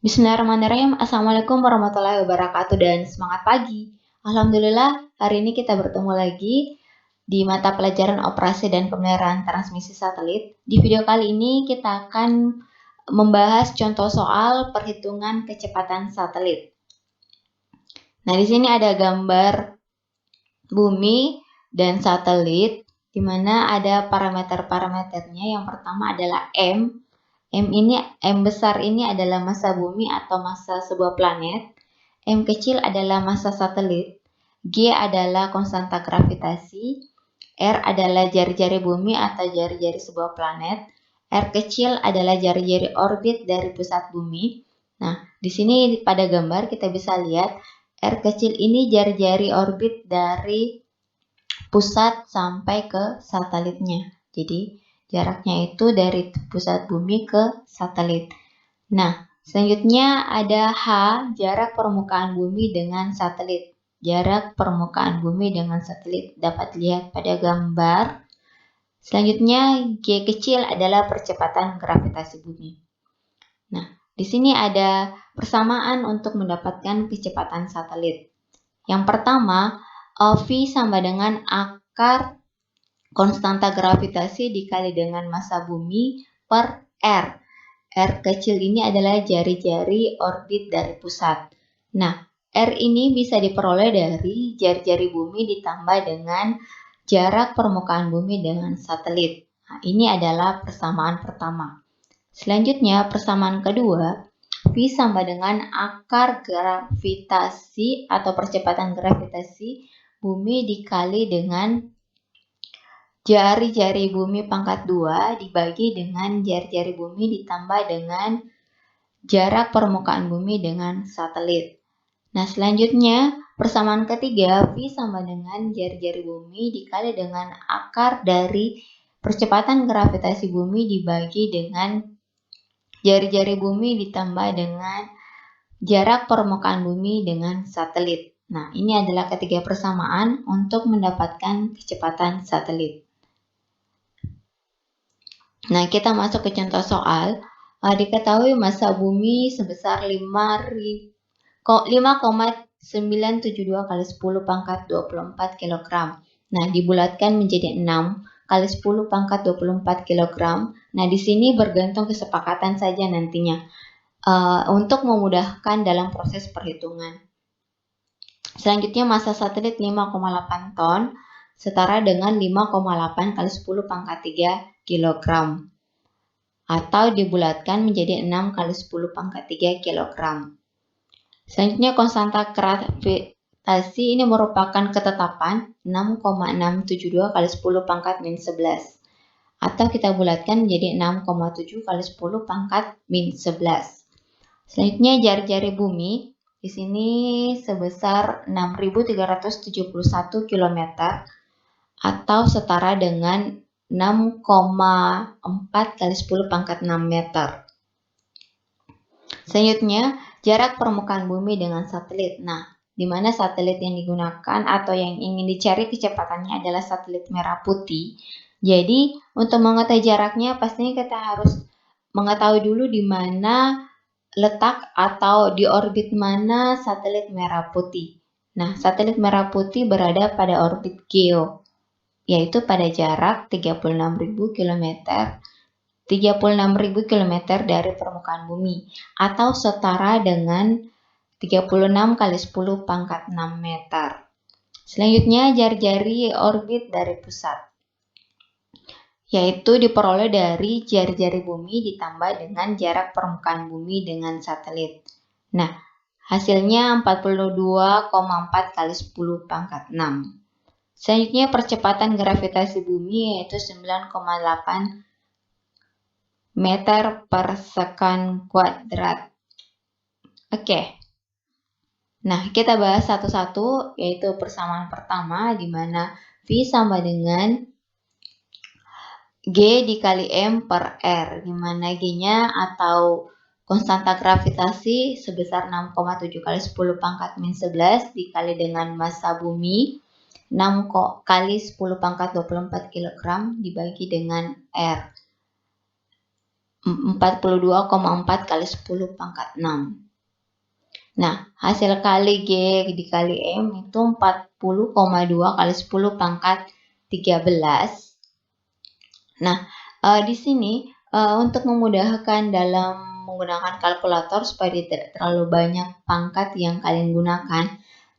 Bismillahirrahmanirrahim. Assalamualaikum warahmatullahi wabarakatuh dan semangat pagi. Alhamdulillah, hari ini kita bertemu lagi di mata pelajaran operasi dan pemeliharaan transmisi satelit. Di video kali ini kita akan membahas contoh soal perhitungan kecepatan satelit. Nah, di sini ada gambar bumi dan satelit, di mana ada parameter-parameternya. Yang pertama adalah M besar ini adalah massa bumi atau massa sebuah planet. M kecil adalah massa satelit. G adalah konstanta gravitasi. R adalah jari-jari bumi atau jari-jari sebuah planet. R kecil adalah jari-jari orbit dari pusat bumi. Nah, di sini pada gambar kita bisa lihat R kecil ini jari-jari orbit dari pusat sampai ke satelitnya. Jadi, jaraknya itu dari pusat bumi ke satelit. Nah, selanjutnya ada H, jarak permukaan bumi dengan satelit. Jarak permukaan bumi dengan satelit dapat dilihat pada gambar. Selanjutnya, G kecil adalah percepatan gravitasi bumi. Nah, di sini ada persamaan untuk mendapatkan kecepatan satelit. Yang pertama, V sama dengan akar konstanta gravitasi dikali dengan massa bumi per R. R kecil ini adalah jari-jari orbit dari pusat. Nah, R ini bisa diperoleh dari jari-jari bumi ditambah dengan jarak permukaan bumi dengan satelit. Nah, ini adalah persamaan pertama. Selanjutnya, persamaan kedua, V sama dengan akar gravitasi atau percepatan gravitasi bumi dikali dengan jari-jari bumi pangkat 2 dibagi dengan jari-jari bumi ditambah dengan jarak permukaan bumi dengan satelit. Nah, selanjutnya persamaan ketiga, V sama dengan jari-jari bumi dikali dengan akar dari percepatan gravitasi bumi dibagi dengan jari-jari bumi ditambah dengan jarak permukaan bumi dengan satelit. Nah, ini adalah ketiga persamaan untuk mendapatkan kecepatan satelit. Nah, kita masuk ke contoh soal. Diketahui massa bumi sebesar 5,972 kali 10 pangkat 24 kg. Nah, dibulatkan menjadi 6 kali 10 pangkat 24 kg. Nah, di sini bergantung kesepakatan saja nantinya untuk memudahkan dalam proses perhitungan. Selanjutnya, massa satelit 5,8 ton setara dengan 5,8 kali 10 pangkat 3 kg. Atau dibulatkan menjadi 6 kali 10 pangkat 3 kg. Selanjutnya, konstanta gravitasi ini merupakan ketetapan 6,672 kali 10 pangkat min 11. Atau kita bulatkan menjadi 6,7 kali 10 pangkat min 11. Selanjutnya, jari-jari bumi di sini sebesar 6.371 km atau setara dengan 6,4 kali 10 pangkat 6 meter. Selanjutnya, jarak permukaan bumi dengan satelit. Nah, di mana satelit yang digunakan atau yang ingin dicari kecepatannya adalah satelit merah putih. Jadi, untuk mengetahui jaraknya, pastinya kita harus mengetahui dulu di mana letak atau di orbit mana satelit merah putih. Nah, satelit merah putih berada pada orbit Geo, yaitu pada jarak 36.000 km dari permukaan bumi atau setara dengan 36 kali 10 pangkat 6 meter. Selanjutnya, jari-jari orbit dari pusat, yaitu diperoleh dari jari-jari bumi ditambah dengan jarak permukaan bumi dengan satelit. Nah, hasilnya 42,4 kali 10 pangkat 6. Selanjutnya, percepatan gravitasi bumi yaitu 9,8 meter per second kuadrat. Oke. Nah, kita bahas satu-satu, yaitu persamaan pertama di mana V sama dengan G dikali M per R, di mana G-nya atau konstanta gravitasi sebesar 6,7 kali 10 pangkat min 11 dikali dengan massa bumi 6 kali 10 pangkat 24 kg dibagi dengan R. 42,4 kali 10 pangkat 6. Nah, hasil kali G dikali M itu 40,2 kali 10 pangkat 13. Nah, di sini untuk memudahkan dalam menggunakan kalkulator supaya tidak terlalu banyak pangkat yang kalian gunakan.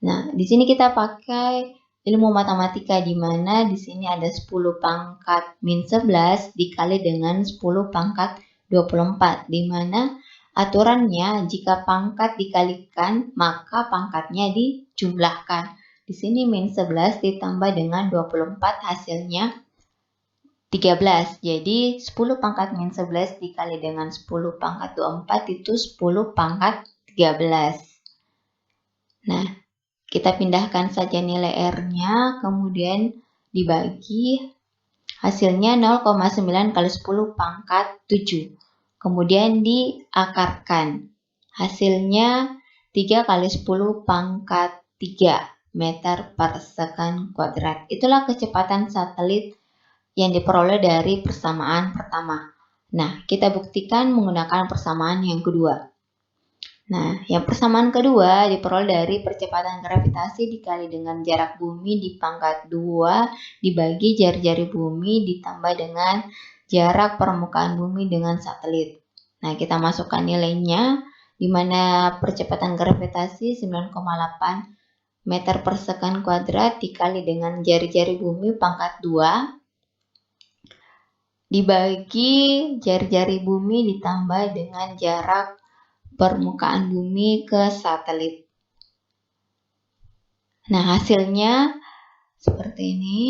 Nah, di sini kita pakai ilmu matematika di mana di sini ada 10 pangkat min 11 dikali dengan 10 pangkat 24, di mana aturannya jika pangkat dikalikan maka pangkatnya dijumlahkan. Di sini min 11 ditambah dengan 24 hasilnya 13. Jadi 10 pangkat min 11 dikali dengan 10 pangkat 24 itu 10 pangkat 13. Nah, kita pindahkan saja nilai R-nya, kemudian dibagi hasilnya 0,9 kali 10 pangkat 7. Kemudian diakarkan. Hasilnya 3 kali 10 pangkat 3 meter per second kuadrat. Itulah kecepatan satelit yang diperoleh dari persamaan pertama. Nah, kita buktikan menggunakan persamaan yang kedua. Nah, yang persamaan kedua diperoleh dari percepatan gravitasi dikali dengan jarak bumi di pangkat 2 dibagi jari-jari bumi ditambah dengan jarak permukaan bumi dengan satelit. Nah, kita masukkan nilainya, di mana percepatan gravitasi 9,8 meter per second kuadrat dikali dengan jari-jari bumi pangkat 2 dibagi jari-jari bumi ditambah dengan jarak permukaan bumi ke satelit. Nah, hasilnya seperti ini.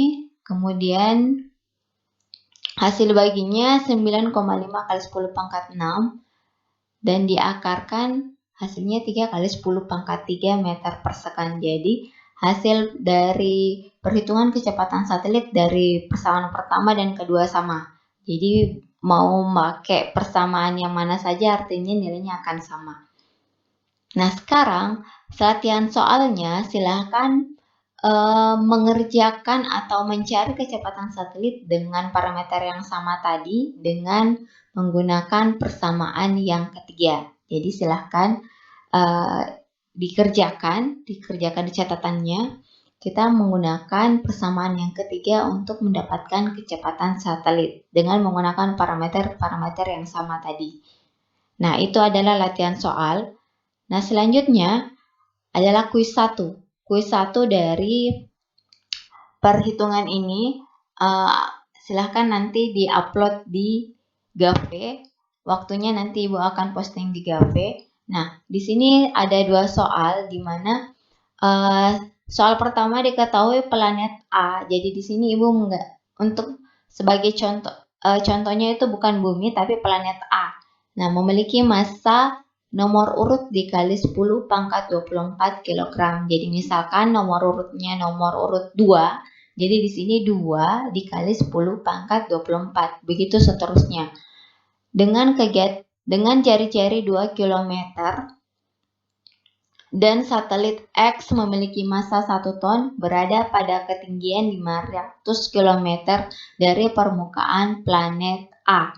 Kemudian hasil baginya 9,5 kali 10 pangkat 6 dan diakarkan hasilnya 3 kali 10 pangkat 3 meter per second. Jadi hasil dari perhitungan kecepatan satelit dari persamaan pertama dan kedua sama. Jadi mau pakai persamaan yang mana saja artinya nilainya akan sama. Nah, sekarang latihan soalnya silahkan mengerjakan atau mencari kecepatan satelit dengan parameter yang sama tadi dengan menggunakan persamaan yang ketiga. Jadi silahkan dikerjakan di catatannya. Kita menggunakan persamaan yang ketiga untuk mendapatkan kecepatan satelit dengan menggunakan parameter-parameter yang sama tadi. Nah, itu adalah latihan soal. Nah, selanjutnya adalah kuis 1. Kuis 1 dari perhitungan ini silahkan nanti di-upload di Gave. Waktunya nanti Ibu akan posting di Gave. Nah, di sini ada 2 soal di mana soal pertama diketahui planet A. Jadi di sini Ibu untuk sebagai contoh contohnya itu bukan bumi tapi planet A. Nah, memiliki massa nomor urut dikali 10 pangkat 24 kg. Jadi misalkan nomor urutnya nomor urut 2. Jadi di sini 2 dikali 10 pangkat 24. Begitu seterusnya. Dengan jari-jari 2 km dan satelit X memiliki massa 1 ton berada pada ketinggian 500 km dari permukaan planet A.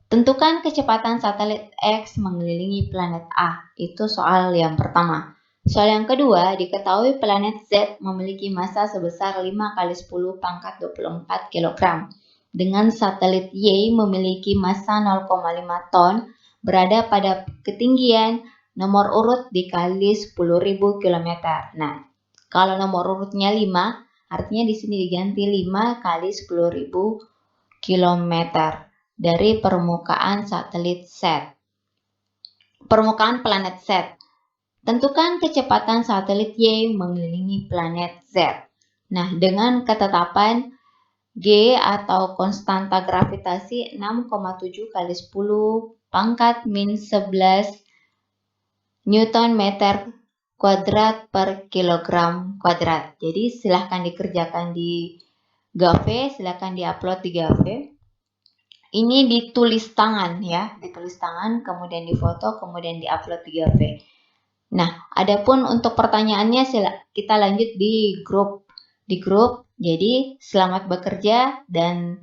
Tentukan kecepatan satelit X mengelilingi planet A. Itu soal yang pertama. Soal yang kedua, diketahui planet Z memiliki massa sebesar 5 kali 10 pangkat 24 kg. Dengan satelit Y memiliki massa 0,5 ton berada pada ketinggian nomor urut dikali 10.000 km. Nah, kalau nomor urutnya 5, artinya di sini diganti 5 kali 10.000 km. Dari permukaan satelit Z. Permukaan planet Z. Tentukan kecepatan satelit Y mengelilingi planet Z. Nah, dengan ketetapan G atau konstanta gravitasi 6,7 kali 10 pangkat min 11 Newton meter kuadrat per kilogram kuadrat. Jadi silahkan dikerjakan di Gave, silahkan diupload di Gave. Ini ditulis tangan ya, ditulis tangan, kemudian difoto, kemudian diupload di Gave. Nah, adapun untuk pertanyaannya kita lanjut di grup. Jadi, selamat bekerja dan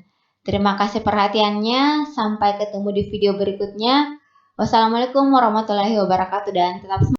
Terima kasih perhatiannya. Sampai ketemu di video berikutnya. Wassalamualaikum warahmatullahi wabarakatuh dan tetap semangat.